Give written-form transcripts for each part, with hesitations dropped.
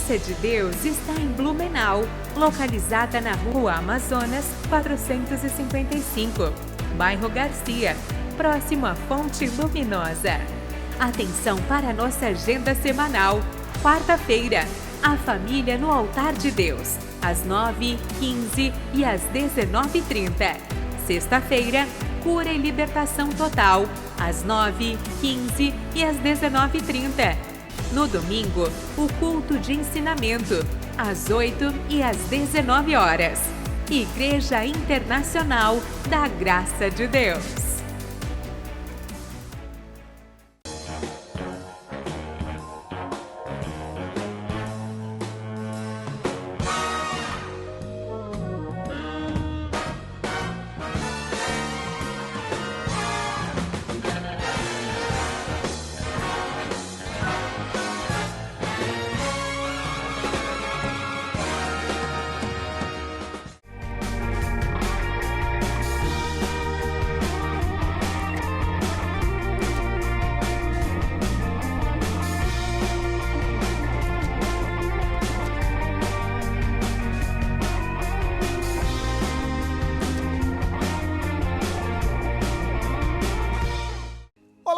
Graça de Deus está em Blumenau, localizada na Rua Amazonas 455, bairro Garcia, próximo à Fonte Luminosa. Atenção para a nossa agenda semanal. Quarta-feira, a família no altar de Deus, às 9, 15 e às 19h30. Sexta-feira, cura e libertação total, às 9, 15 e às 19h30. No domingo, o culto de ensinamento, às 8 e às 19 horas. Igreja Internacional da Graça de Deus.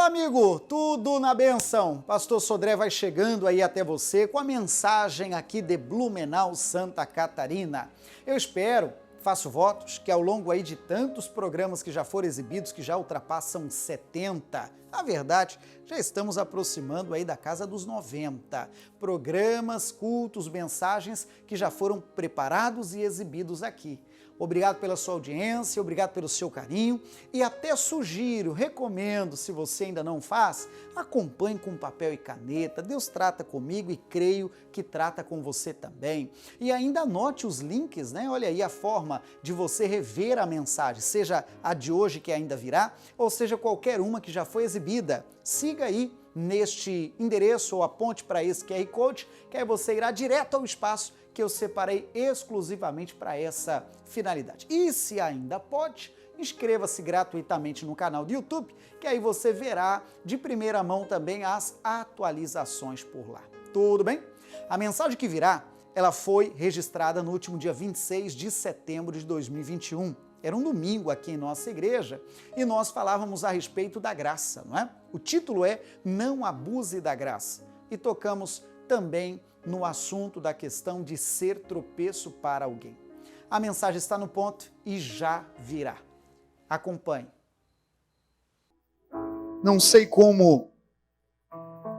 Olá, amigo, tudo na benção? Pastor Sodré vai chegando aí até você com a mensagem aqui de Blumenau, Santa Catarina. Eu espero, faço votos, que ao longo aí de tantos programas que já foram exibidos, que já ultrapassam 70, na verdade, já estamos aproximando aí da casa dos 90 programas, cultos, mensagens que já foram preparados e exibidos aqui. Obrigado pela sua audiência, obrigado pelo seu carinho e até sugiro, recomendo, se você ainda não faz, acompanhe com papel e caneta. Deus trata comigo e creio que trata com você também. E ainda anote os links, né? Olha aí a forma de você rever a mensagem, seja a de hoje que ainda virá, ou seja qualquer uma que já foi exibida. Siga aí neste endereço ou aponte para esse QR Code, que aí você irá direto ao espaço que eu separei exclusivamente para essa finalidade. E se ainda pode, inscreva-se gratuitamente no canal do YouTube, que aí você verá de primeira mão também as atualizações por lá. Tudo bem? A mensagem que virá, ela foi registrada no último dia 26 de setembro de 2021. Era um domingo aqui em nossa igreja e nós falávamos a respeito da graça, não é? O título é Não Abuse da Graça e tocamos também no assunto da questão de ser tropeço para alguém. A mensagem está no ponto e já virá. Acompanhe. Não sei como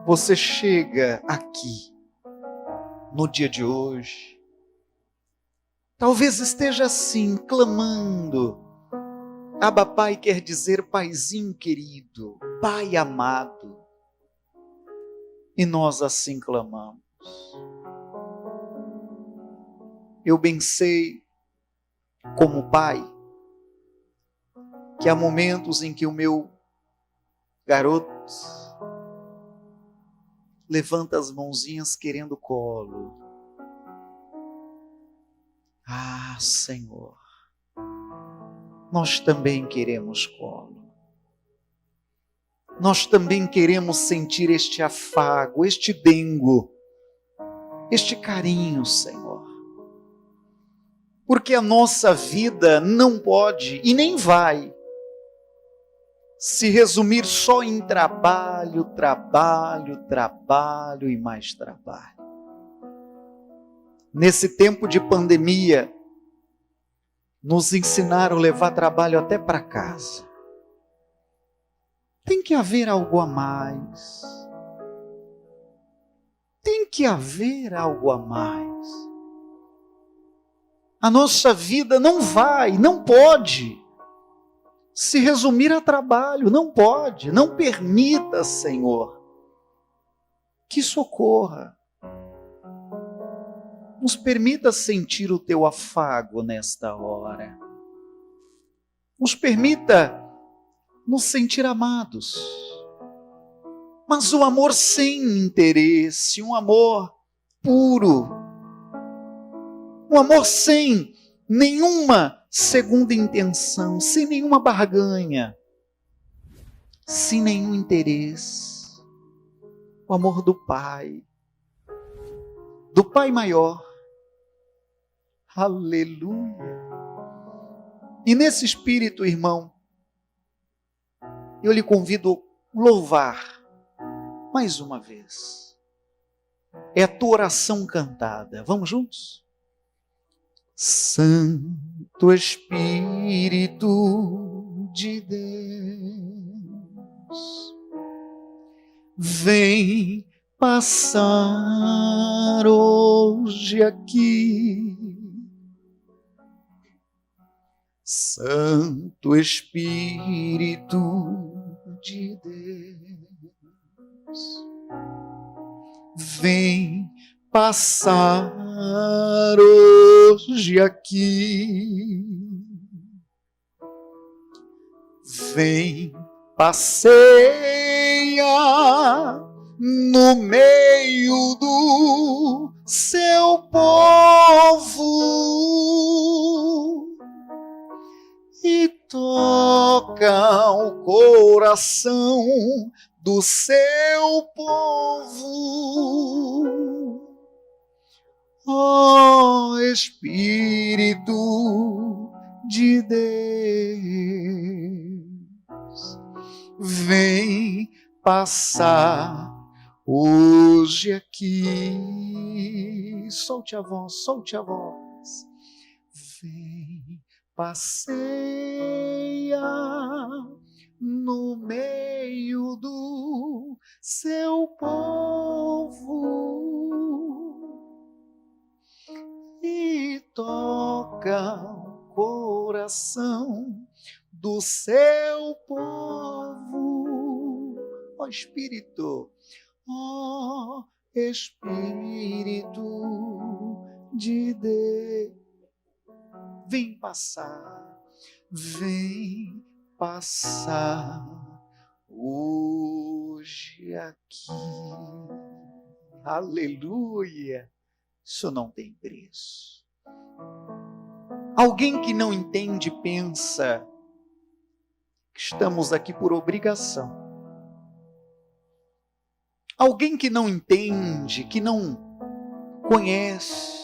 você chega aqui no dia de hoje. Talvez esteja assim, clamando. Abba Pai quer dizer Paizinho querido, Pai amado. E nós assim clamamos. Eu bem sei, como pai, que há momentos em que o meu garoto levanta as mãozinhas querendo colo. Ah, Senhor, nós também queremos colo. Nós também queremos sentir este afago, este dengo, este carinho, Senhor. Porque a nossa vida não pode e nem vai se resumir só em trabalho, trabalho, trabalho e mais trabalho. Nesse tempo de pandemia, nos ensinaram a levar trabalho até para casa. Tem que haver algo a mais. Tem que haver algo a mais. A nossa vida não vai, não pode se resumir a trabalho, não pode, não permita, Senhor, que isso ocorra. Nos permita sentir o teu afago nesta hora. Nos permita nos sentir amados. Mas um amor sem interesse, um amor puro, um amor sem nenhuma segunda intenção, sem nenhuma barganha, sem nenhum interesse. O amor do Pai. do Pai Maior. Aleluia! E nesse espírito, irmão, eu lhe convido a louvar mais uma vez. É a tua oração cantada. Vamos juntos? Santo Espírito de Deus, vem passar hoje aqui. Santo Espírito de Deus, vem passar hoje aqui. Vem, passeia no meio do seu povo e toca o coração do seu povo. Ó Espírito de Deus, vem passar hoje aqui. Solte a voz, solte a voz. Vem, passeia no meio do seu povo e toca o coração do seu povo. Ó Espírito, ó Espírito de Deus, vem passar hoje aqui. Aleluia! Isso não tem preço. Alguém que não entende pensa que estamos aqui por obrigação. Alguém que não entende, que não conhece,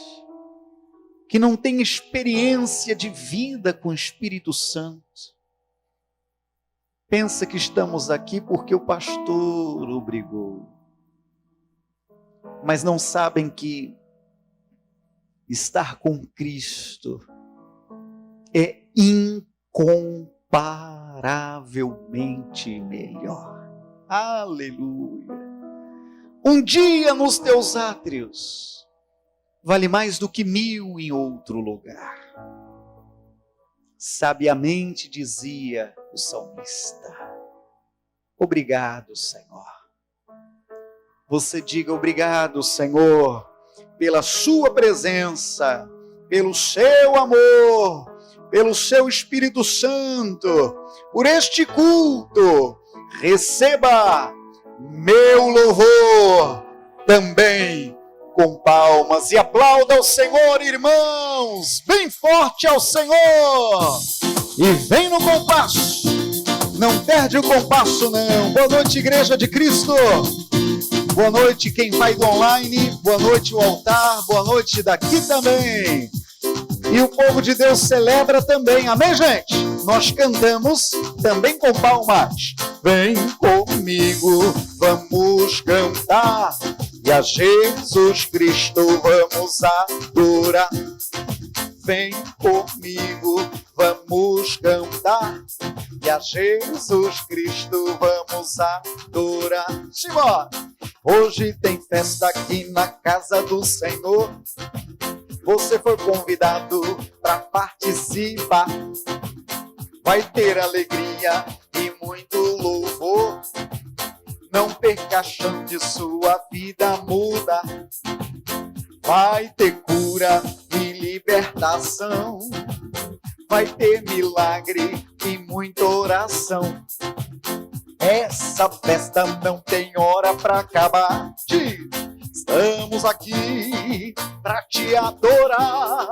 que não tem experiência de vida com o Espírito Santo, pensa que estamos aqui porque o pastor obrigou. Mas não sabem que estar com Cristo é incomparavelmente melhor. Aleluia! Um dia nos teus átrios vale mais do que 1000 em outro lugar. Sabiamente dizia o salmista: obrigado, Senhor. Você diga obrigado, Senhor, pela sua presença, pelo seu amor, pelo seu Espírito Santo, por este culto. Receba meu louvor também com palmas, e aplauda ao Senhor, irmãos, bem forte ao Senhor, e vem no compasso, não perde o compasso não. Boa noite, Igreja de Cristo, boa noite quem vai do online, boa noite o altar, boa noite daqui também, e o povo de Deus celebra também, amém, gente? Nós cantamos também com palmas. Vem comigo, vamos cantar, e a Jesus Cristo vamos adorar. Vem comigo, vamos cantar, e a Jesus Cristo vamos adorar. Simbora! Hoje tem festa aqui na casa do Senhor. Você foi convidado para participar. Vai ter alegria e muito louvor. Não perca a chance, sua vida muda. Vai ter cura e libertação. Vai ter milagre e muita oração. Essa festa não tem hora para acabar. Estamos aqui para te adorar.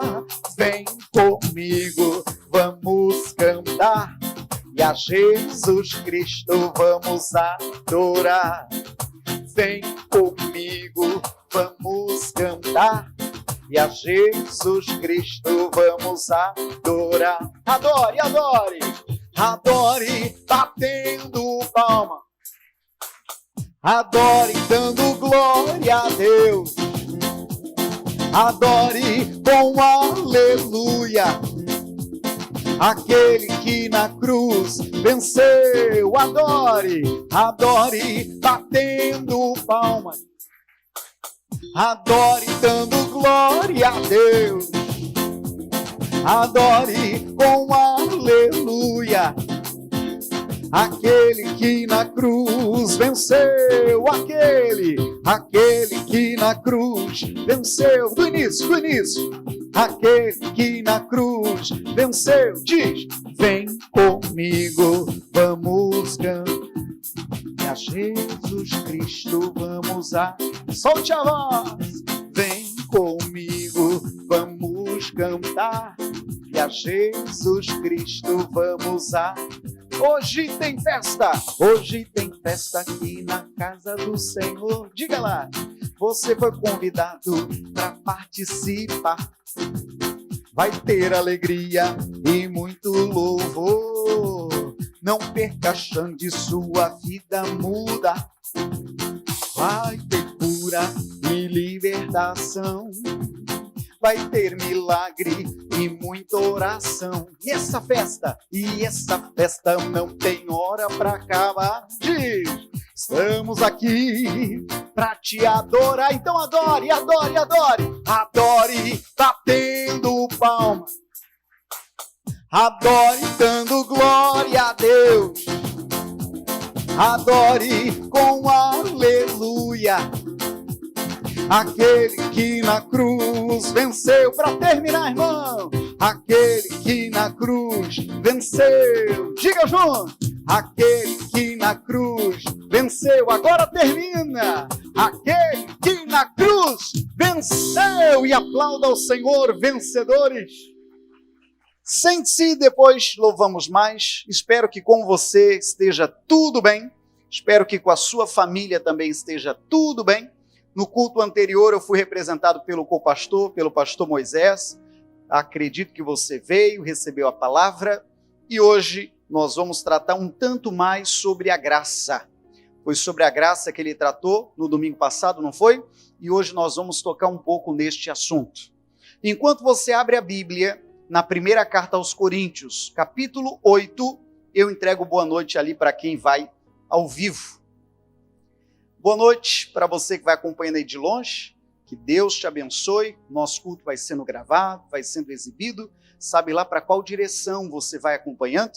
Vem comigo, vamos cantar, e a Jesus Cristo vamos adorar. Vem comigo, vamos cantar e a Jesus Cristo vamos adorar. Adore, adore, adore batendo palma, adore dando glória a Deus, adore com aleluia aquele que na cruz venceu. Adore, adore batendo palmas, adore dando glória a Deus, adore com aleluia aquele que na cruz venceu, aquele que na cruz venceu. Do início, aquele que na cruz venceu. Diz, vem comigo, vamos cantar, a Jesus Cristo vamos solte a voz. Vem comigo, vamos cantar, e a Jesus Cristo vamos Hoje tem festa aqui na casa do Senhor. Diga lá, você foi convidado para participar. Vai ter alegria e muito louvor. Não perca a chance, sua vida muda. Vai ter cura e libertação. Vai ter milagre e muita oração. E essa festa não tem hora para acabar. Diz, estamos aqui para te adorar. Então adore, adore, adore. Adore batendo palma, adore dando glória a Deus, adore com aleluia aquele que na cruz venceu. Para terminar, irmão, aquele que na cruz venceu. Diga junto, aquele que na cruz venceu. Agora termina, aquele que na cruz venceu. E aplauda ao Senhor, vencedores. Sente-se, depois louvamos mais. Espero que com você esteja tudo bem. Espero que com a sua família também esteja tudo bem. No culto anterior eu fui representado pelo copastor, pelo pastor Moisés. Acredito que você veio, recebeu a palavra. E hoje nós vamos tratar um tanto mais sobre a graça. Foi sobre a graça que ele tratou no domingo passado, não foi? E hoje nós vamos tocar um pouco neste assunto. Enquanto você abre a Bíblia, na primeira carta aos Coríntios, capítulo 8, eu entrego boa noite ali para quem vai ao vivo. Boa noite para você que vai acompanhando aí de longe. Que Deus te abençoe. Nosso culto vai sendo gravado, vai sendo exibido. Sabe lá para qual direção você vai acompanhando?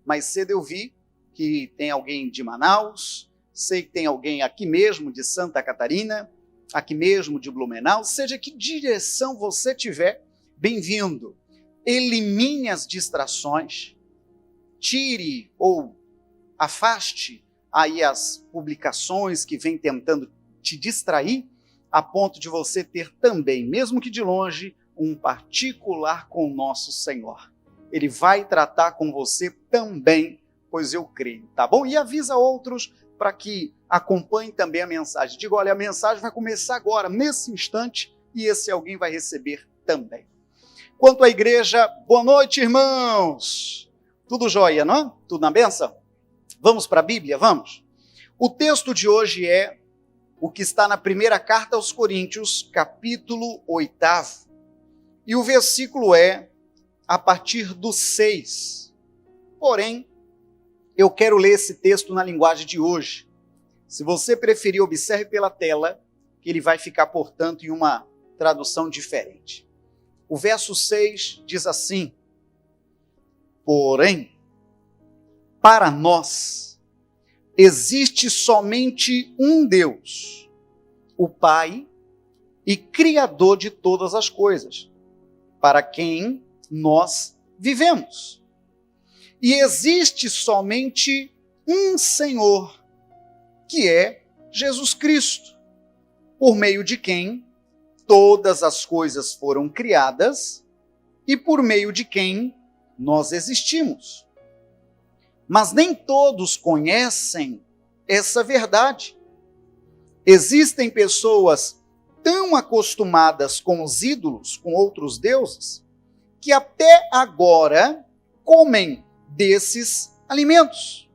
Mais cedo eu vi que tem alguém de Manaus, sei que tem alguém aqui mesmo de Santa Catarina, aqui mesmo de Blumenau. Seja que direção você tiver, bem-vindo. Elimine as distrações, tire ou afaste aí as publicações que vêm tentando te distrair, a ponto de você ter também, mesmo que de longe, um particular com o nosso Senhor. Ele vai tratar com você também, pois eu creio, tá bom? E avisa outros para que acompanhem também a mensagem. Diga, olha, a mensagem vai começar agora, nesse instante, e esse alguém vai receber também. Quanto à igreja, boa noite, irmãos! Tudo jóia, não é? Tudo na bênção? Vamos para a Bíblia? Vamos? O texto de hoje é o que está na primeira carta aos Coríntios, capítulo 8. E o versículo é a partir do 6. Porém, eu quero ler esse texto na linguagem de hoje. Se você preferir, observe pela tela, que ele vai ficar, portanto, em uma tradução diferente. O verso 6 diz assim: porém, para nós, existe somente um Deus, o Pai e Criador de todas as coisas, para quem nós vivemos. E existe somente um Senhor, que é Jesus Cristo, por meio de quem todas as coisas foram criadas e por meio de quem nós existimos. Mas nem todos conhecem essa verdade. Existem pessoas tão acostumadas com os ídolos, com outros deuses, que até agora comem desses alimentos,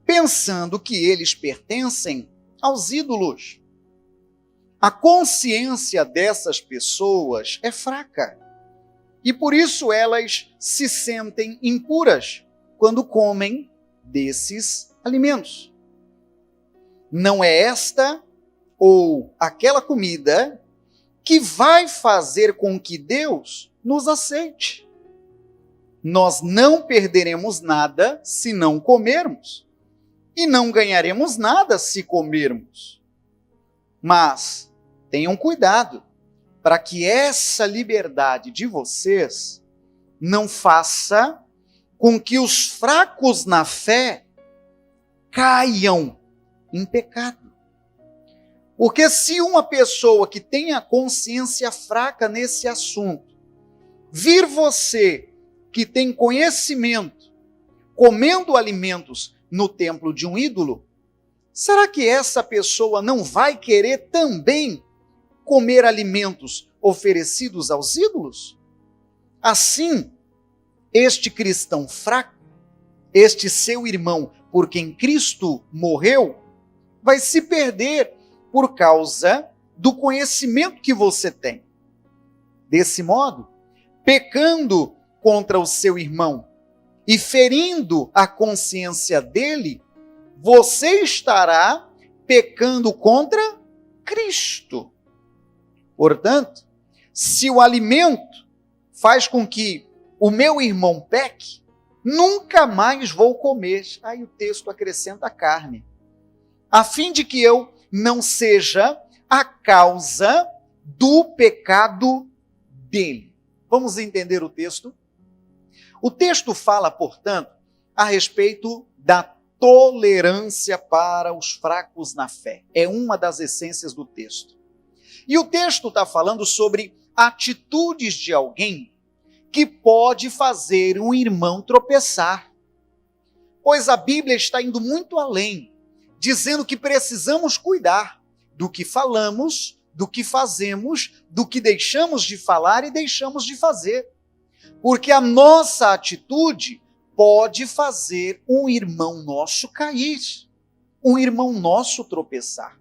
pensando que eles pertencem aos ídolos. A consciência dessas pessoas é fraca e por isso elas se sentem impuras quando comem desses alimentos. Não é esta ou aquela comida que vai fazer com que Deus nos aceite. Nós não perderemos nada se não comermos, e não ganharemos nada se comermos. Mas tenham cuidado para que essa liberdade de vocês não faça com que os fracos na fé caiam em pecado. Porque se uma pessoa que tem a consciência fraca nesse assunto, vir você que tem conhecimento, comendo alimentos no templo de um ídolo, será que essa pessoa não vai querer também comer alimentos oferecidos aos ídolos? Assim, este cristão fraco, este seu irmão por quem Cristo morreu, vai se perder por causa do conhecimento que você tem. Desse modo, pecando contra o seu irmão e ferindo a consciência dele, você estará pecando contra Cristo. Portanto, se o alimento faz com que o meu irmão peque, nunca mais vou comer. Aí o texto acrescenta a carne, a fim de que eu não seja a causa do pecado dele. Vamos entender o texto? O texto fala, portanto, a respeito da tolerância para os fracos na fé. É uma das essências do texto. E o texto está falando sobre atitudes de alguém que pode fazer um irmão tropeçar. Pois a Bíblia está indo muito além, dizendo que precisamos cuidar do que falamos, do que fazemos, do que deixamos de falar e deixamos de fazer. Porque a nossa atitude pode fazer um irmão nosso cair, um irmão nosso tropeçar.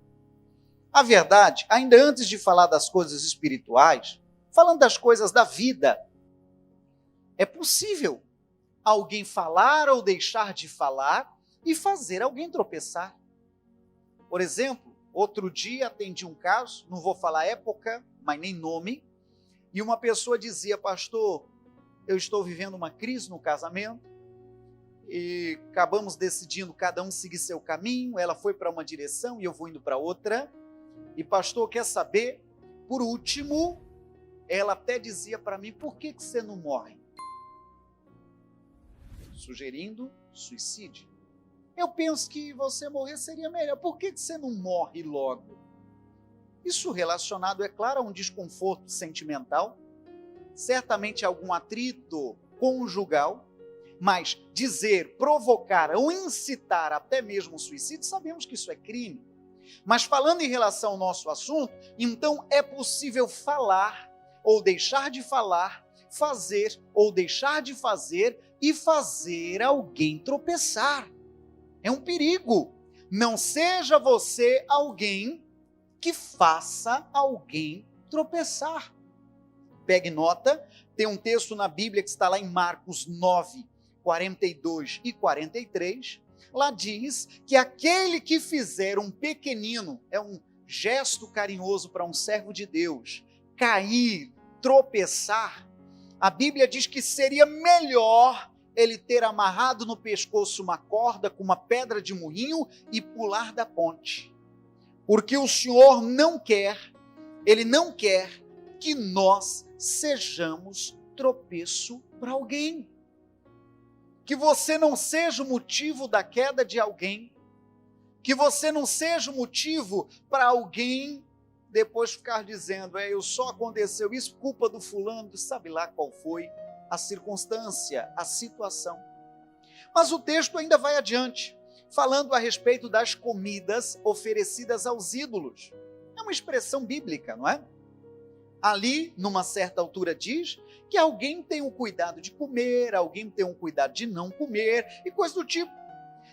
A verdade, ainda antes de falar das coisas espirituais, falando das coisas da vida, é possível alguém falar ou deixar de falar e fazer alguém tropeçar. Por exemplo, outro dia atendi um caso, não vou falar época, mas nem nome, e uma pessoa dizia: pastor, eu estou vivendo uma crise no casamento e acabamos decidindo cada um seguir seu caminho, ela foi para uma direção e eu vou indo para outra, e pastor, quer saber? Por último, ela até dizia para mim: por que você não morre? Sugerindo suicídio. Eu penso que você morrer seria melhor. Por que você não morre logo? Isso relacionado, é claro, a um desconforto sentimental, certamente algum atrito conjugal, mas dizer, provocar ou incitar até mesmo o suicídio, sabemos que isso é crime. Mas falando em relação ao nosso assunto, então é possível falar ou deixar de falar, fazer ou deixar de fazer e fazer alguém tropeçar. É um perigo. Não seja você alguém que faça alguém tropeçar. Pegue nota, tem um texto na Bíblia que está lá em Marcos 9, 42 e 43. Lá diz que aquele que fizer um pequenino, é um gesto carinhoso para um servo de Deus, cair, tropeçar, a Bíblia diz que seria melhor ele ter amarrado no pescoço uma corda com uma pedra de moinho e pular da ponte. Porque o Senhor Ele não quer que nós sejamos tropeço para alguém. Que você não seja o motivo da queda de alguém. Que você não seja o motivo para alguém depois ficar dizendo: eu só aconteceu isso, culpa do fulano, sabe lá qual foi a circunstância, a situação. Mas o texto ainda vai adiante, falando a respeito das comidas oferecidas aos ídolos. É uma expressão bíblica, não é? Ali, numa certa altura, diz que alguém tem o cuidado de comer, alguém tem o cuidado de não comer, e coisa do tipo.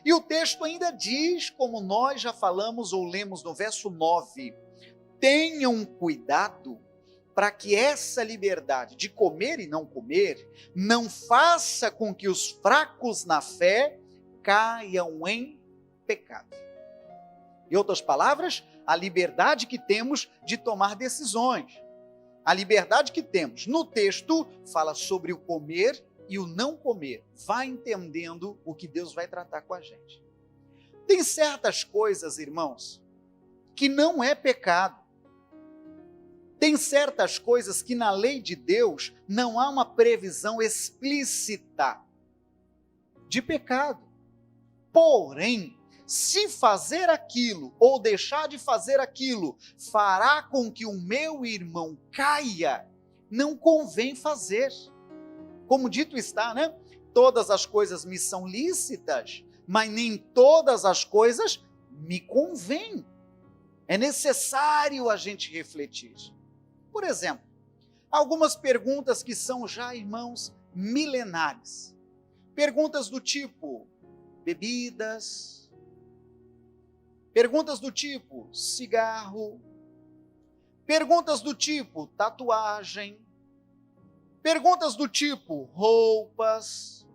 E o texto ainda diz, como nós já falamos ou lemos no verso 9, tenham cuidado para que essa liberdade de comer e não comer não faça com que os fracos na fé caiam em pecado. Em outras palavras, a liberdade que temos de tomar decisões. A liberdade que temos no texto fala sobre o comer e o não comer. Vai entendendo o que Deus vai tratar com a gente. Tem certas coisas, irmãos, que não é pecado. Tem certas coisas que na lei de Deus não há uma previsão explícita de pecado. Porém, se fazer aquilo ou deixar de fazer aquilo fará com que o meu irmão caia, não convém fazer. Como dito está, né? Todas as coisas me são lícitas, mas nem todas as coisas me convêm. É necessário a gente refletir. Por exemplo, algumas perguntas que são já, irmãos, milenares. Perguntas do tipo, bebidas. Perguntas do tipo, cigarro. Perguntas do tipo, tatuagem. Perguntas do tipo, roupas.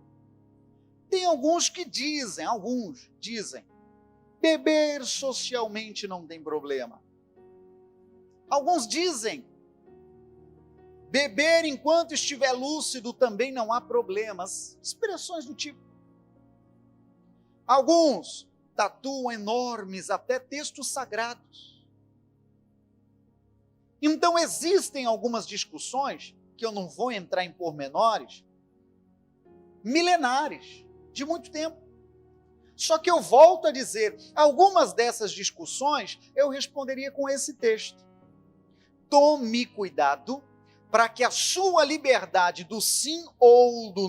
Tem alguns dizem, beber socialmente não tem problema. Alguns dizem, beber enquanto estiver lúcido também não há problemas. Expressões do tipo. Alguns tatuam enormes até textos sagrados. Então existem algumas discussões, que eu não vou entrar em pormenores, milenares, de muito tempo. Só que eu volto a dizer, algumas dessas discussões eu responderia com esse texto. Tome cuidado para que a sua liberdade do sim ou do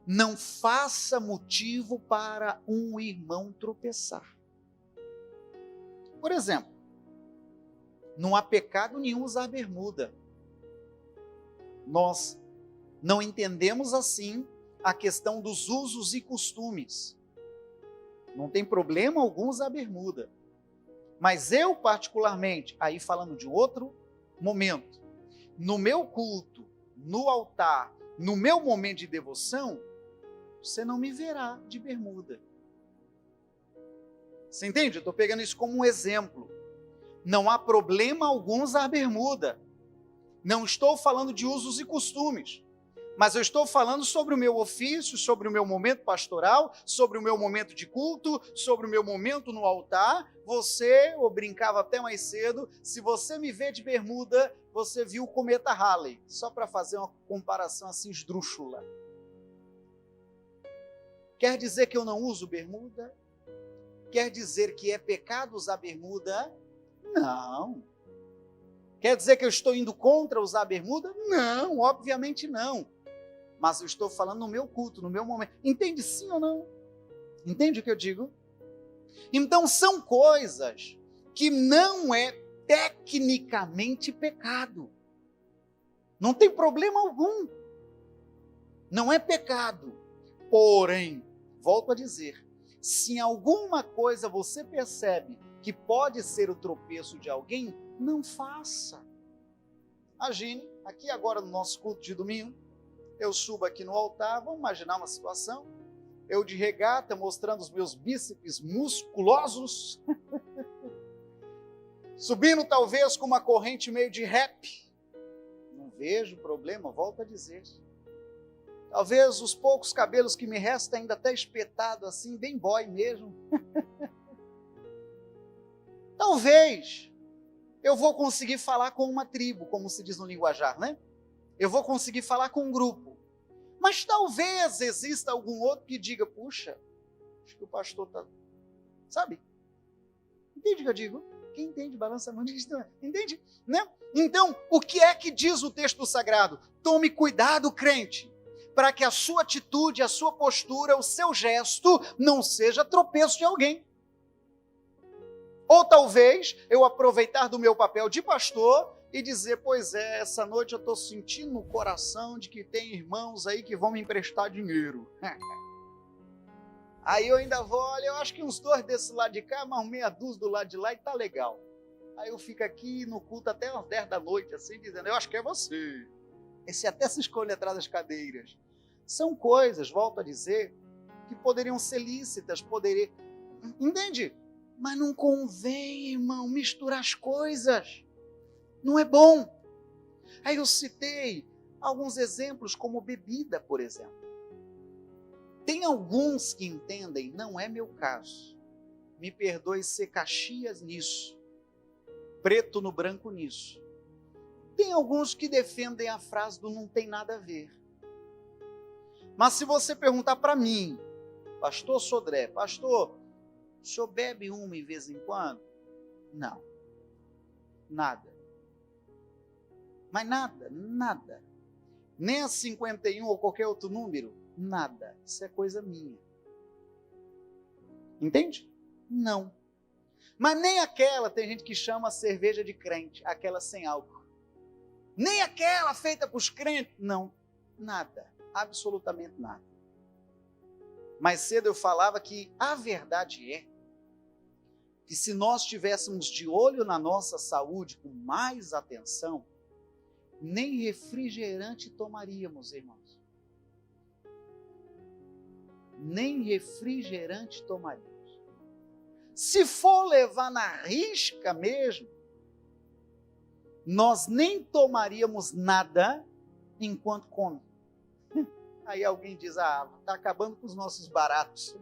não faça motivo para um irmão tropeçar. Por exemplo, não há pecado nenhum usar bermuda. Nós não entendemos assim a questão dos usos e costumes. Não tem problema algum usar bermuda. Mas eu, particularmente, aí falando de outro momento, no meu culto, no altar, no meu momento de devoção, você não me verá de bermuda. Você entende? Eu estou pegando isso como um exemplo. Não há problema algum usar bermuda. Não estou falando de usos e costumes, mas eu estou falando sobre o meu ofício, sobre o meu momento pastoral, sobre o meu momento de culto, sobre o meu momento no altar. Eu brincava até mais cedo, se você me vê de bermuda, você viu o cometa Halley, só para fazer uma comparação assim esdrúxula. Quer dizer que eu não uso bermuda? Quer dizer que é pecado usar bermuda? Não. Quer dizer que eu estou indo contra usar bermuda? Não, obviamente não. Mas eu estou falando no meu culto, no meu momento. Entende sim ou não? Entende o que eu digo? Então são coisas que não é tecnicamente pecado. Não tem problema algum. Não é pecado. Porém, volto a dizer, se em alguma coisa você percebe que pode ser o tropeço de alguém, não faça. Imagine, aqui agora no nosso culto de domingo, eu subo aqui no altar, vamos imaginar uma situação, eu de regata, mostrando os meus bíceps musculosos, subindo talvez com uma corrente meio de rap, não vejo problema, volto a dizer. Talvez os poucos cabelos que me restam ainda até espetado assim, bem boy mesmo. Talvez eu vou conseguir falar com uma tribo, como se diz no linguajar, né? Eu vou conseguir falar com um grupo. Mas talvez exista algum outro que diga, puxa, acho que o pastor está... Sabe? Entende o que eu digo? Quem entende, balança a mão, entende? Né? Então, o que é que diz o texto sagrado? Tome cuidado, crente, para que a sua atitude, a sua postura, o seu gesto não seja tropeço de alguém. Ou talvez eu aproveitar do meu papel de pastor e dizer, pois é, essa noite eu estou sentindo no coração de que tem irmãos aí que vão me emprestar dinheiro. Aí eu ainda vou, olha, eu acho que uns 2 desse lado de cá, mas meia dúzia do lado de lá e tá legal. Aí eu fico aqui no culto até às 10 da noite, assim, dizendo, eu acho que é você. Esse até se escolhe atrás das cadeiras. São coisas, volto a dizer, que poderiam ser lícitas, entende? Mas não convém, irmão, misturar as coisas. Não é bom. Aí eu citei alguns exemplos, como bebida, por exemplo. Tem alguns que entendem, não é meu caso. Me perdoe ser Caxias nisso, preto no branco nisso. Tem alguns que defendem a frase do não tem nada a ver. Mas se você perguntar para mim, pastor Sodré, pastor, o senhor bebe uma de vez em quando? Não. Nada. Mas nada. Nem a 51 ou qualquer outro número, nada. Isso é coisa minha. Entende? Não. Mas nem aquela, tem gente que chama cerveja de crente, aquela sem álcool. Nem aquela feita para os crentes. Não, nada. Absolutamente nada. Mais cedo eu falava que a verdade é que se nós estivéssemos de olho na nossa saúde com mais atenção, nem refrigerante tomaríamos, irmãos. Nem refrigerante tomaríamos. Se for levar na risca mesmo, nós nem tomaríamos nada enquanto come. Aí alguém diz, está acabando com os nossos baratos.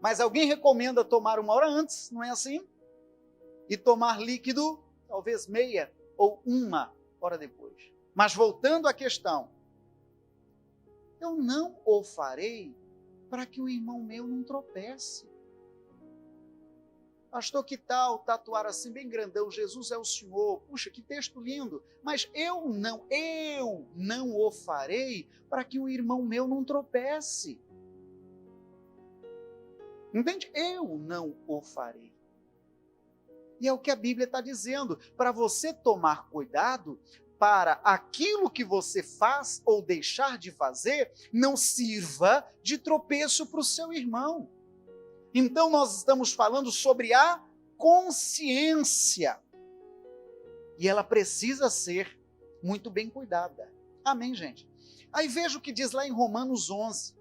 Mas alguém recomenda tomar 1 hora antes, não é assim? E tomar líquido, talvez meia ou 1 hora depois. Mas voltando à questão, eu não o farei para que o irmão meu não tropece. Pastor, que tal tatuar assim bem grandão, Jesus é o Senhor? Puxa, que texto lindo. Mas eu não o farei para que o irmão meu não tropece. Entende? Eu não o farei. E é o que a Bíblia está dizendo, para você tomar cuidado para aquilo que você faz ou deixar de fazer não sirva de tropeço para o seu irmão. Então nós estamos falando sobre a consciência. E ela precisa ser muito bem cuidada. Amém, gente? Aí veja o que diz lá em Romanos 11.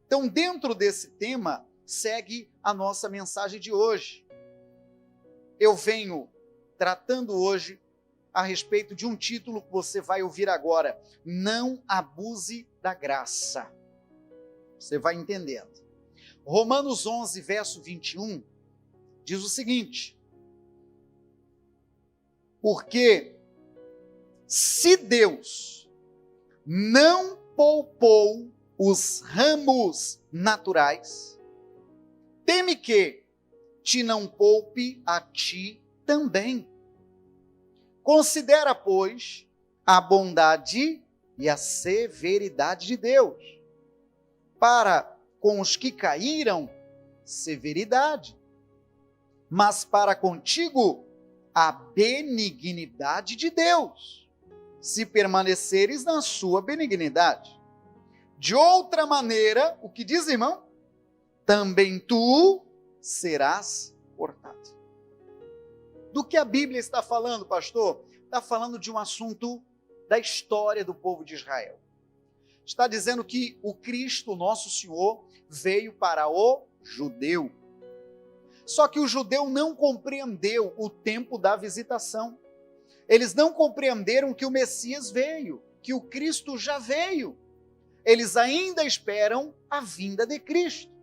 Então, dentro desse tema, segue a nossa mensagem de hoje. Eu venho tratando hoje a respeito de um título que você vai ouvir agora. Não abuse da graça. Você vai entendendo. Romanos 11, verso 21, diz o seguinte: porque se Deus não poupou os ramos naturais, teme que te não poupe a ti também. Considera, pois, a bondade e a severidade de Deus, para com os que caíram, severidade, mas para contigo, a benignidade de Deus, se permaneceres na sua benignidade. De outra maneira, o que diz, irmão? Também tu serás cortado. Do que a Bíblia está falando, pastor? Está falando de um assunto da história do povo de Israel. Está dizendo que o Cristo, nosso Senhor, veio para o judeu. Só que o judeu não compreendeu o tempo da visitação. Eles não compreenderam que o Messias veio, que o Cristo já veio. Eles ainda esperam a vinda de Cristo.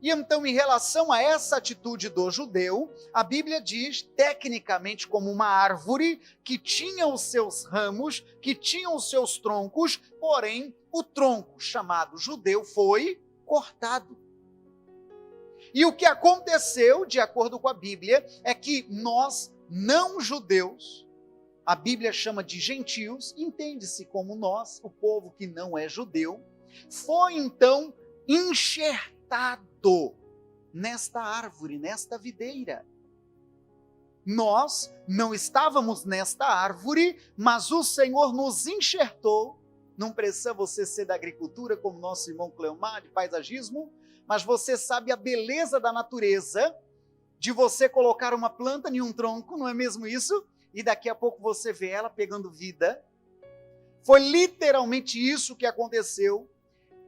E então, em relação a essa atitude do judeu, a Bíblia diz, tecnicamente, como uma árvore que tinha os seus ramos, que tinha os seus troncos, porém, o tronco chamado judeu foi cortado. E o que aconteceu, de acordo com a Bíblia, é que nós, não judeus, a Bíblia chama de gentios, entende-se como nós, o povo que não é judeu, foi então enxertado nesta árvore, nesta videira. Nós não estávamos nesta árvore, mas o Senhor nos enxertou. Não precisa você ser da agricultura, como nosso irmão Cleomar, de paisagismo, mas você sabe a beleza da natureza, de você colocar uma planta em um tronco, não é mesmo isso? E daqui a pouco você vê ela pegando vida. Foi literalmente isso que aconteceu.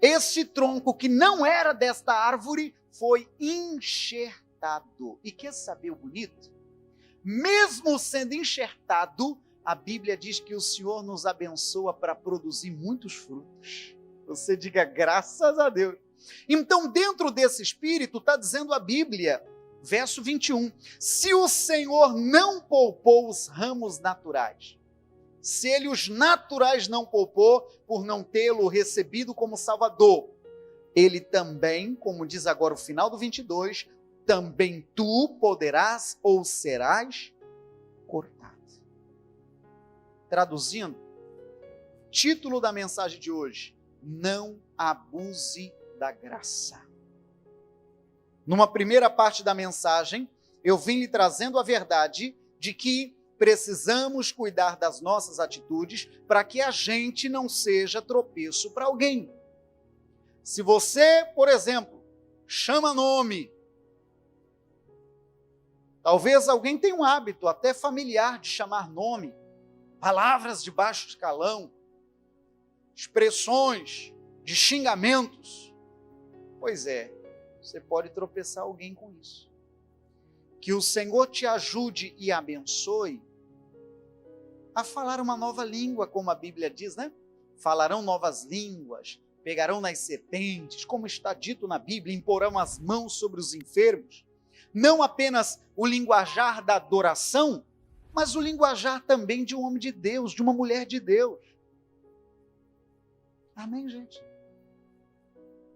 Esse tronco que não era desta árvore foi enxertado. E quer saber o bonito? Mesmo sendo enxertado, a Bíblia diz que o Senhor nos abençoa para produzir muitos frutos. Você diga graças a Deus. Então, dentro desse espírito, está dizendo a Bíblia, verso 21, se o Senhor não poupou os ramos naturais, se ele os naturais não poupou por não tê-lo recebido como Salvador, ele também, como diz agora o final do 22, também tu poderás ou serás cortado. Traduzindo, título da mensagem de hoje, não abuse da graça. Numa primeira parte da mensagem, eu vim lhe trazendo a verdade de que precisamos cuidar das nossas atitudes para que a gente não seja tropeço para alguém. Se você, por exemplo, chama nome, talvez alguém tenha um hábito até familiar de chamar nome, palavras de baixo escalão, expressões de xingamentos. Pois é, você pode tropeçar alguém com isso. Que o Senhor te ajude e abençoe a falar uma nova língua, como a Bíblia diz, né? Falarão novas línguas, pegarão nas serpentes, como está dito na Bíblia, imporão as mãos sobre os enfermos. Não apenas o linguajar da adoração, mas o linguajar também de um homem de Deus, de uma mulher de Deus. Amém, gente?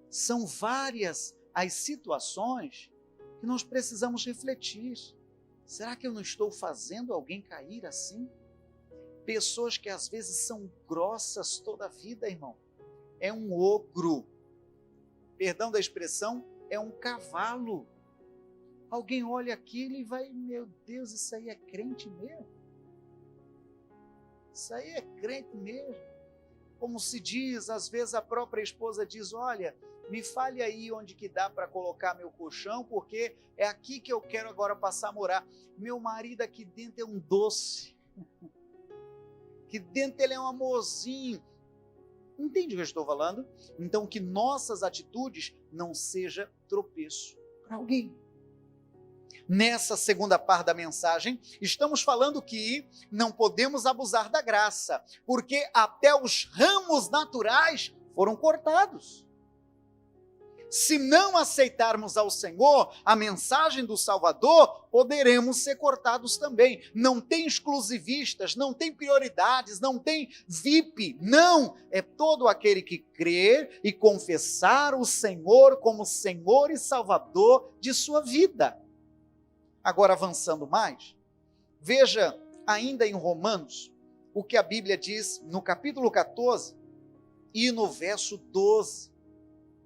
São várias as situações que nós precisamos refletir. Será que eu não estou fazendo alguém cair assim? Pessoas que às vezes são grossas toda a vida, irmão. É um ogro. Perdão da expressão, é um cavalo. Alguém olha aquilo e vai, meu Deus, isso aí é crente mesmo? Isso aí é crente mesmo? Como se diz, às vezes a própria esposa diz, olha, me fale aí onde que dá para colocar meu colchão, porque é aqui que eu quero agora passar a morar. Meu marido aqui dentro é um doce. Aqui dentro ele é um amorzinho. Entende o que eu estou falando? Então que nossas atitudes não sejam tropeço para alguém. Nessa segunda parte da mensagem, estamos falando que não podemos abusar da graça, porque até os ramos naturais foram cortados. Se não aceitarmos ao Senhor a mensagem do Salvador, poderemos ser cortados também. Não tem exclusivistas, não tem prioridades, não tem VIP, não. É todo aquele que crer e confessar o Senhor como Senhor e Salvador de sua vida. Agora, avançando mais, veja ainda em Romanos o que a Bíblia diz no capítulo 14 e no verso 12.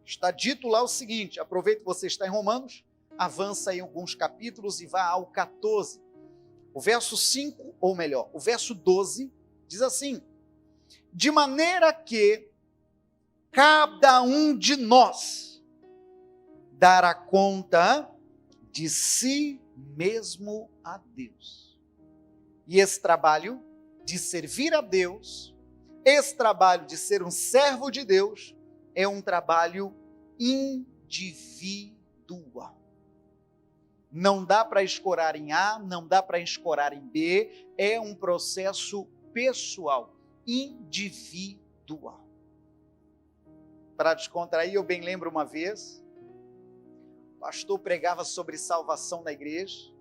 Está dito lá o seguinte, aproveita que você está em Romanos, avança aí alguns capítulos e vá ao 14. O verso 5, ou melhor, o verso 12, diz assim, de maneira que cada um de nós dará conta de si mesmo a Deus. E esse trabalho de servir a Deus, esse trabalho de ser um servo de Deus, é um trabalho individual. Não dá para escorar em A, não dá para escorar em B, é um processo pessoal, individual. Para descontrair, eu bem lembro uma vez, o pastor pregava sobre salvação na igreja,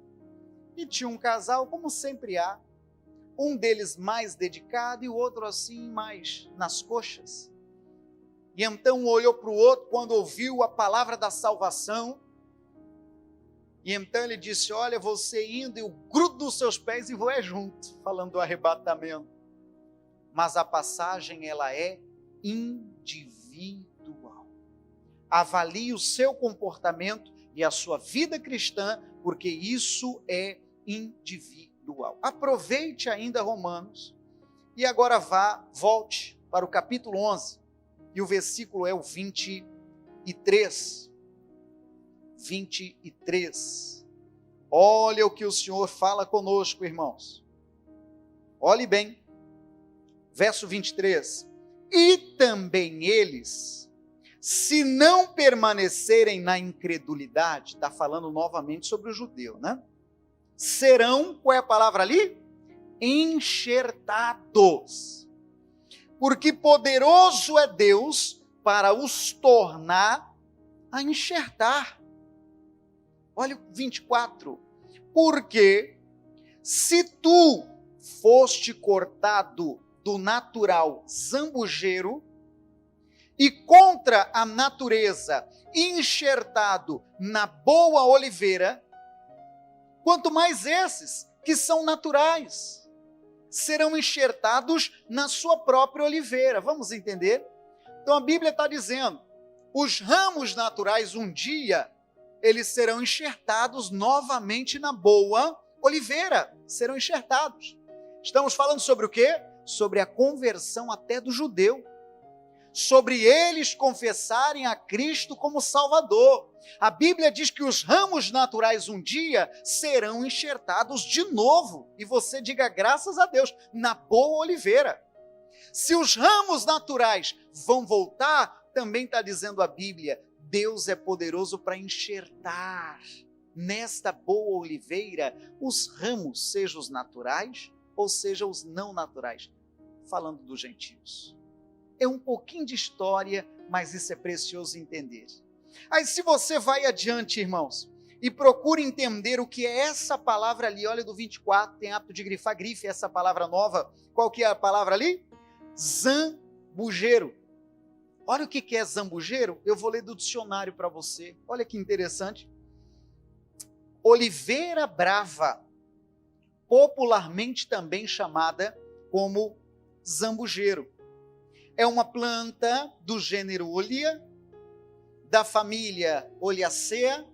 e tinha um casal, como sempre há, um deles mais dedicado e o outro assim, mais nas coxas. E então um olhou para o outro quando ouviu a palavra da salvação, e então ele disse, olha, você indo, eu grudo nos seus pés e vou junto, falando do arrebatamento. Mas a passagem, ela é individual. Avalie o seu comportamento e a sua vida cristã, porque isso é individual. Aproveite ainda Romanos e agora volte para o capítulo 11 e o versículo é o 23. 23. Olha o que o Senhor fala conosco, irmãos. Olhe bem. Verso 23. E também eles, se não permanecerem na incredulidade, está falando novamente sobre o judeu, né? Serão, qual é a palavra ali? Enxertados. Porque poderoso é Deus para os tornar a enxertar. Olha o 24. Porque se tu foste cortado do natural zambujeiro e contra a natureza enxertado na boa oliveira, quanto mais esses que são naturais serão enxertados na sua própria oliveira. Vamos entender? Então a Bíblia está dizendo, os ramos naturais um dia eles serão enxertados novamente na boa oliveira, serão enxertados. Estamos falando sobre o quê? Sobre a conversão até do judeu, sobre eles confessarem a Cristo como Salvador. A Bíblia diz que os ramos naturais um dia serão enxertados de novo, e você diga graças a Deus, na boa oliveira. Se os ramos naturais vão voltar, também está dizendo a Bíblia, Deus é poderoso para enxertar nesta boa oliveira os ramos, seja os naturais ou seja os não naturais, falando dos gentios. É um pouquinho de história, mas isso é precioso entender. Aí se você vai adiante, irmãos, e procura entender o que é essa palavra ali, olha do 24, tem hábito de grifar, grife essa palavra nova. Qual que é a palavra ali? Zambujeiro. Olha o que é zambujeiro, eu vou ler do dicionário para você. Olha que interessante. Oliveira brava, popularmente também chamada como zambujeiro. É uma planta do gênero Olea, da família Oleaceae,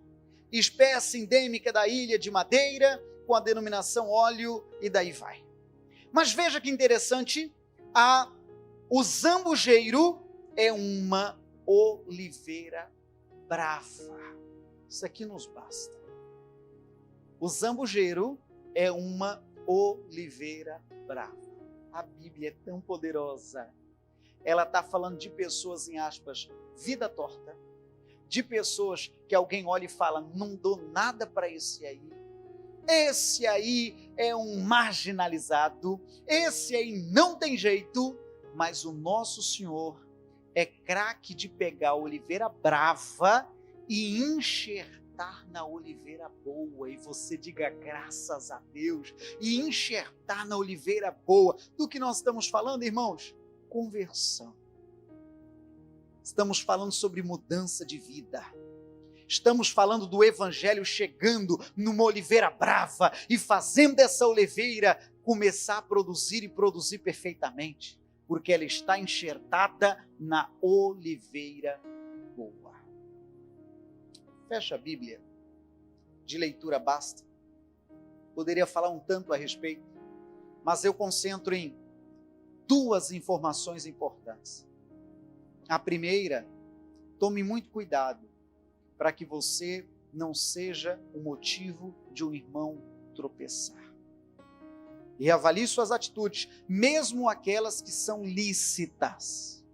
espécie endêmica da ilha de Madeira, com a denominação óleo e daí vai. Mas veja que interessante, o zambujeiro é uma oliveira brava. Isso aqui nos basta. O zambujeiro é uma oliveira brava. A Bíblia é tão poderosa. Ela está falando de pessoas, em aspas, vida torta, de pessoas que alguém olha e fala, não dou nada para esse aí é um marginalizado, esse aí não tem jeito, mas o nosso Senhor é craque de pegar a oliveira brava e enxertar na oliveira boa, e você diga graças a Deus, e enxertar na oliveira boa. Do que nós estamos falando, irmãos? Conversão. Estamos falando sobre mudança de vida. Estamos falando do evangelho chegando numa oliveira brava e fazendo essa oliveira começar a produzir e produzir perfeitamente, porque ela está enxertada na oliveira boa. Fecha a Bíblia, de leitura basta. Poderia falar um tanto a respeito, mas eu concentro em duas informações importantes. A primeira, tome muito cuidado para que você não seja o motivo de um irmão tropeçar. E avalie suas atitudes, mesmo aquelas que são lícitas,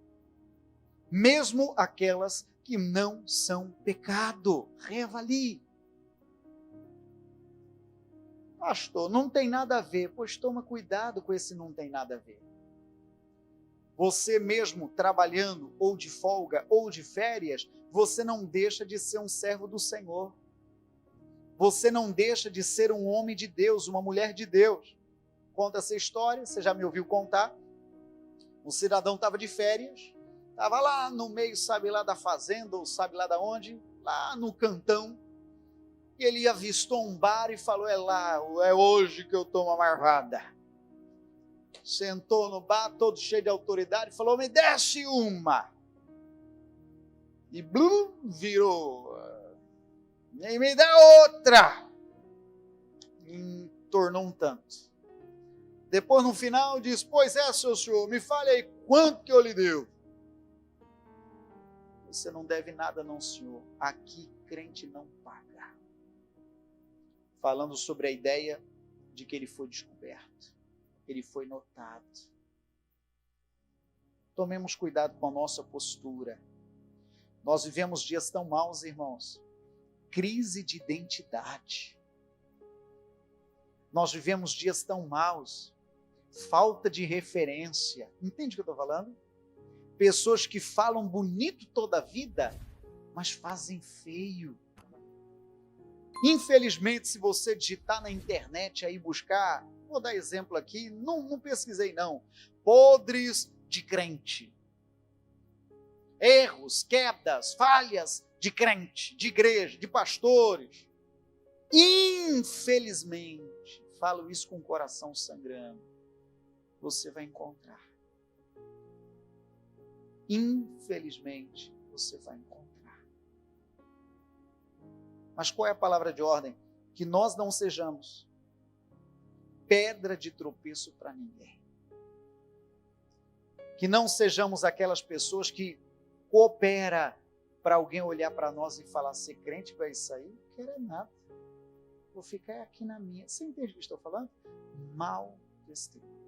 mesmo aquelas que não são pecado. Reavalie. Pastor, não tem nada a ver. Pois toma cuidado com esse não tem nada a ver. Você mesmo trabalhando, ou de folga, ou de férias, você não deixa de ser um servo do Senhor. Você não deixa de ser um homem de Deus, uma mulher de Deus. Conta essa história, você já me ouviu contar. Um cidadão estava de férias, estava lá no meio, sabe lá da fazenda, ou sabe lá da onde, lá no cantão, e ele avistou um bar e falou, é lá, é hoje que eu tomo a marvada. Sentou no bar, todo cheio de autoridade, falou, me desce uma. E blum, virou. E me dá outra. tornou um tanto. Depois, no final, diz: pois é, seu senhor, me fale aí, quanto que eu lhe deu? Você não deve nada não, senhor. Aqui, crente não paga. Falando sobre a ideia de que ele foi descoberto. Ele foi notado. Tomemos cuidado com a nossa postura. Nós vivemos dias tão maus, irmãos. Crise de identidade. Nós vivemos dias tão maus. Falta de referência. Entende o que eu estou falando? Pessoas que falam bonito toda a vida, mas fazem feio. Infelizmente, se você digitar na internet aí, buscar, vou dar exemplo aqui, não pesquisei não, podres de crente. Erros, quedas, falhas de crente, de igreja, de pastores. Infelizmente, falo isso com o coração sangrando, você vai encontrar. Infelizmente, você vai encontrar. Mas qual é a palavra de ordem? Que nós não sejamos pedra de tropeço para ninguém. Que não sejamos aquelas pessoas que cooperam para alguém olhar para nós e falar: ser crente vai sair? Não quero nada. Vou ficar aqui na minha. Você entende o que estou falando? Mau testemunho.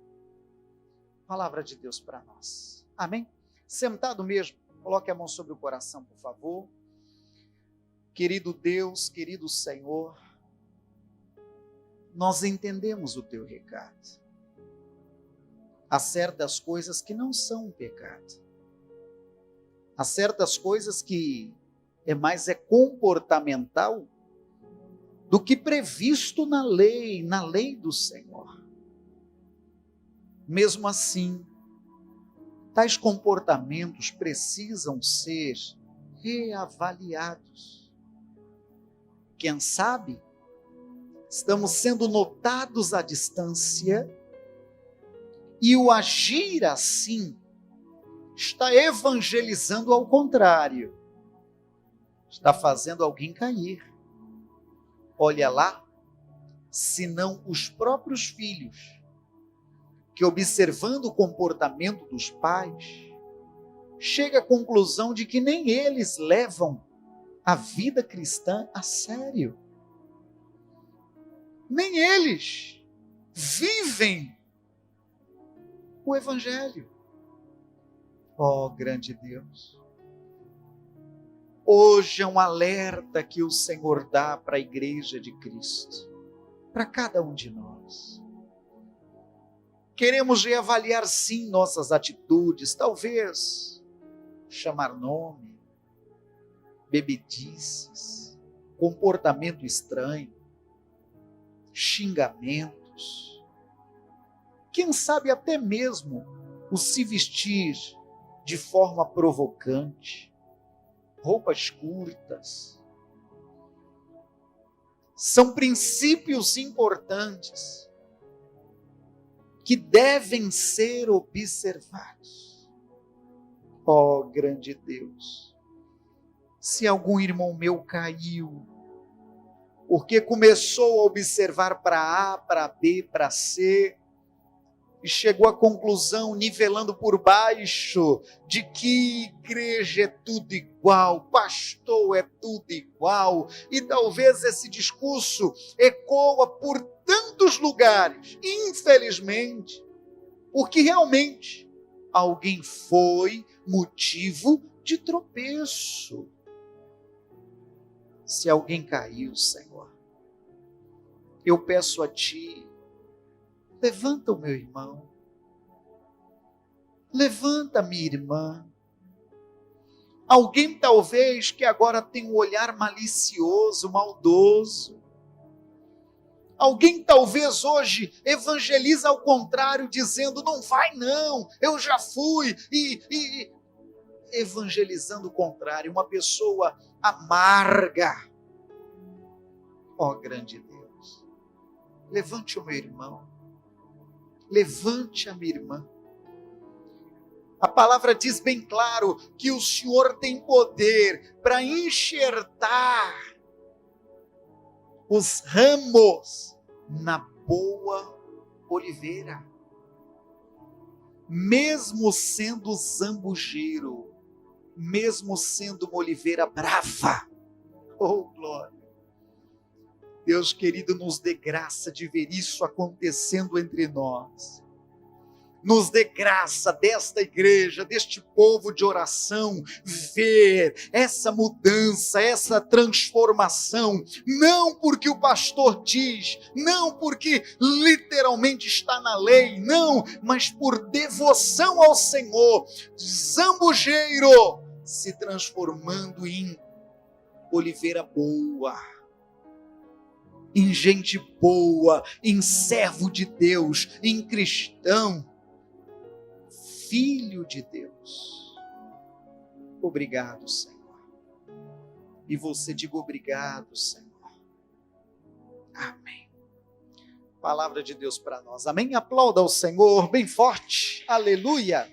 Palavra de Deus para nós. Amém? Sentado mesmo, coloque a mão sobre o coração, por favor. Querido Deus, querido Senhor, nós entendemos o teu recado. Há certas coisas que não são um pecado. Há certas coisas que é comportamental do que previsto na lei do Senhor. Mesmo assim, tais comportamentos precisam ser reavaliados. Quem sabe, estamos sendo notados à distância e o agir assim está evangelizando ao contrário. Está fazendo alguém cair. Olha lá, senão os próprios filhos, que observando o comportamento dos pais, chega à conclusão de que nem eles levam a vida cristã a sério. Nem eles vivem o Evangelho. Oh, grande Deus! Hoje é um alerta que o Senhor dá para a Igreja de Cristo, para cada um de nós. Queremos reavaliar sim nossas atitudes, talvez chamar nome, bebedices, comportamento estranho, xingamentos, quem sabe até mesmo o se vestir de forma provocante, roupas curtas. São princípios importantes que devem ser observados. Oh, grande Deus! Se algum irmão meu caiu, porque começou a observar para A, para B, para C, e chegou à conclusão, nivelando por baixo, de que igreja é tudo igual, pastor é tudo igual, e talvez esse discurso ecoa por tantos lugares, infelizmente, porque realmente alguém foi motivo de tropeço. Se alguém caiu, Senhor, eu peço a Ti, levanta o meu irmão, levanta a minha irmã. Alguém talvez que agora tem um olhar malicioso, maldoso. Alguém talvez hoje evangeliza ao contrário, dizendo: não vai não, eu já fui, e evangelizando o contrário, uma pessoa amarga. Ó grande Deus, levante o meu irmão, levante a minha irmã. A palavra diz bem claro que o Senhor tem poder para enxertar os ramos na boa oliveira. Mesmo sendo zambujeiro, mesmo sendo uma oliveira brava, oh glória, Deus querido, nos dê graça de ver isso acontecendo entre nós. Nos dê graça desta igreja, deste povo de oração, ver essa mudança, essa transformação, não porque o pastor diz, não porque literalmente está na lei, não, mas por devoção ao Senhor, zambujeiro se transformando em oliveira boa, em gente boa, em servo de Deus, em cristão, filho de Deus. Obrigado, Senhor. E você diga obrigado, Senhor. Amém. Palavra de Deus para nós. Amém. Aplauda ao Senhor bem forte. Aleluia.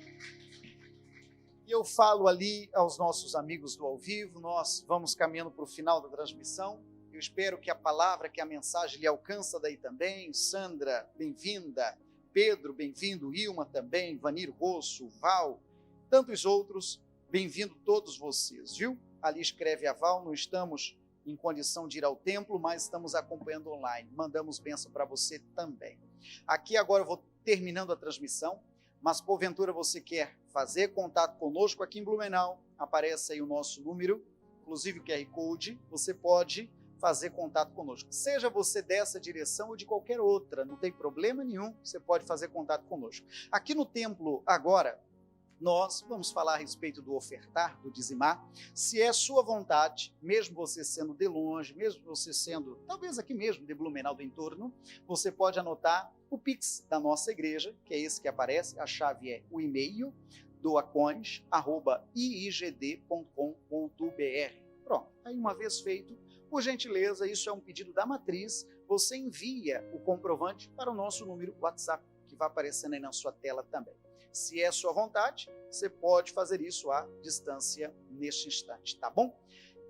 E eu falo ali aos nossos amigos do ao vivo, nós vamos caminhando para o final da transmissão. Eu espero que a palavra, que a mensagem lhe alcança daí também. Sandra, bem-vinda. Pedro, bem-vindo, Ilma também, Vanir Rosso, Val, tantos outros, bem-vindo todos vocês, viu? Ali escreve a Val, não estamos em condição de ir ao templo, mas estamos acompanhando online, mandamos bênção para você também. Aqui agora eu vou terminando a transmissão, mas porventura você quer fazer contato conosco aqui em Blumenau, aparece aí o nosso número, inclusive o QR Code, você pode fazer contato conosco. Seja você dessa direção ou de qualquer outra, não tem problema nenhum, você pode fazer contato conosco. Aqui no templo, agora, nós vamos falar a respeito do ofertar, do dizimar. Se é sua vontade, mesmo você sendo de longe, mesmo você sendo, talvez aqui mesmo, de Blumenau do entorno, você pode anotar o Pix da nossa igreja, que é esse que aparece, a chave é o e-mail, doacones@iigd.com.br. Pronto, aí uma vez feito, por gentileza, isso é um pedido da matriz, você envia o comprovante para o nosso número WhatsApp, que vai aparecendo aí na sua tela também. Se é sua vontade, você pode fazer isso à distância neste instante, tá bom?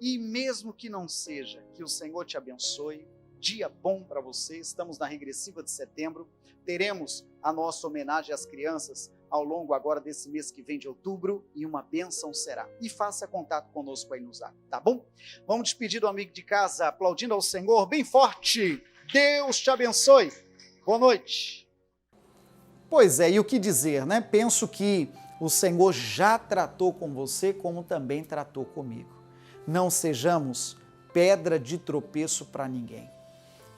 E mesmo que não seja, que o Senhor te abençoe, dia bom para você, estamos na regressiva de setembro, teremos a nossa homenagem às crianças ao longo agora desse mês que vem de outubro, e uma bênção será. E faça contato conosco aí no Zap, tá bom? Vamos despedir do amigo de casa, aplaudindo ao Senhor bem forte. Deus te abençoe. Boa noite. Pois é, e o que dizer, né? Penso que o Senhor já tratou com você, como também tratou comigo. Não sejamos pedra de tropeço para ninguém.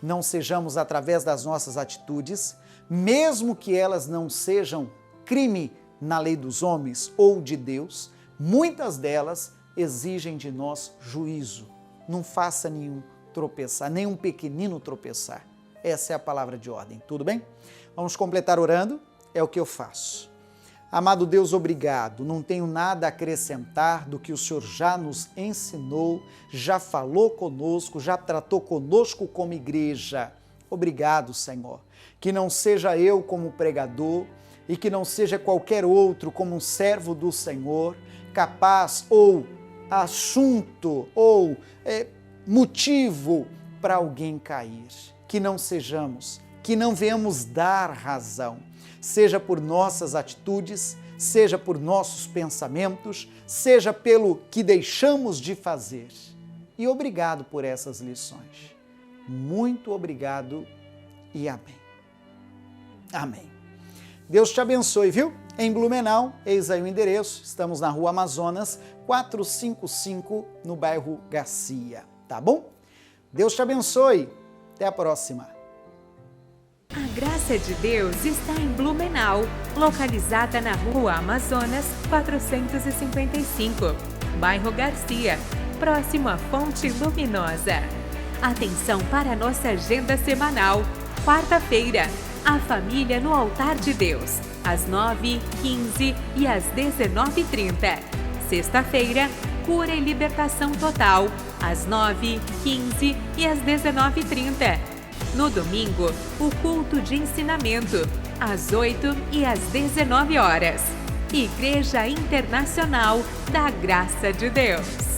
Não sejamos, através das nossas atitudes, mesmo que elas não sejam crime na lei dos homens ou de Deus, muitas delas exigem de nós juízo. Não faça nenhum tropeçar, nenhum pequenino tropeçar. Essa é a palavra de ordem, tudo bem? Vamos completar orando, é o que eu faço. Amado Deus, obrigado, não tenho nada a acrescentar do que o Senhor já nos ensinou, já falou conosco, já tratou conosco como igreja. Obrigado, Senhor, que não seja eu como pregador, e que não seja qualquer outro como um servo do Senhor, capaz ou assunto ou motivo para alguém cair. Que não sejamos, que não venhamos dar razão, seja por nossas atitudes, seja por nossos pensamentos, seja pelo que deixamos de fazer. E obrigado por essas lições. Muito obrigado e amém. Amém. Deus te abençoe, viu? Em Blumenau, eis aí o endereço, estamos na Rua Amazonas, 455, no bairro Garcia, tá bom? Deus te abençoe, até a próxima. A graça de Deus está em Blumenau, localizada na Rua Amazonas, 455, bairro Garcia, próximo à Fonte Luminosa. Atenção para a nossa agenda semanal, quarta-feira, a família no altar de Deus, às 9h15 e às 19h30. Sexta-feira, cura e libertação total, às 9h15 e às 19h30. No domingo, o culto de ensinamento, às 8h e às 19h. Igreja Internacional da Graça de Deus.